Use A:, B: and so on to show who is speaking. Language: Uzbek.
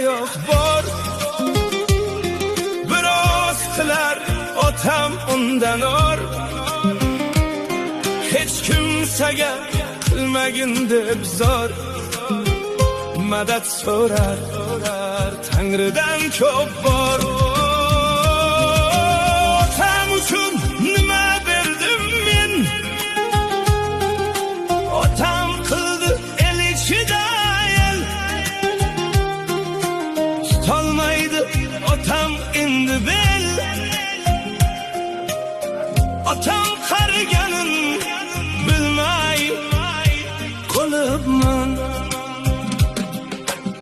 A: hayot bor. Biroz tilar otam undan or. Hech kimsaga qilmagin deb zor. Madad so'rar Tangridan ko'p bor. Otam uchun nima berdim men? Otam qildi el ichida el. Tutolmaydi otam endi bel. Otam qarigan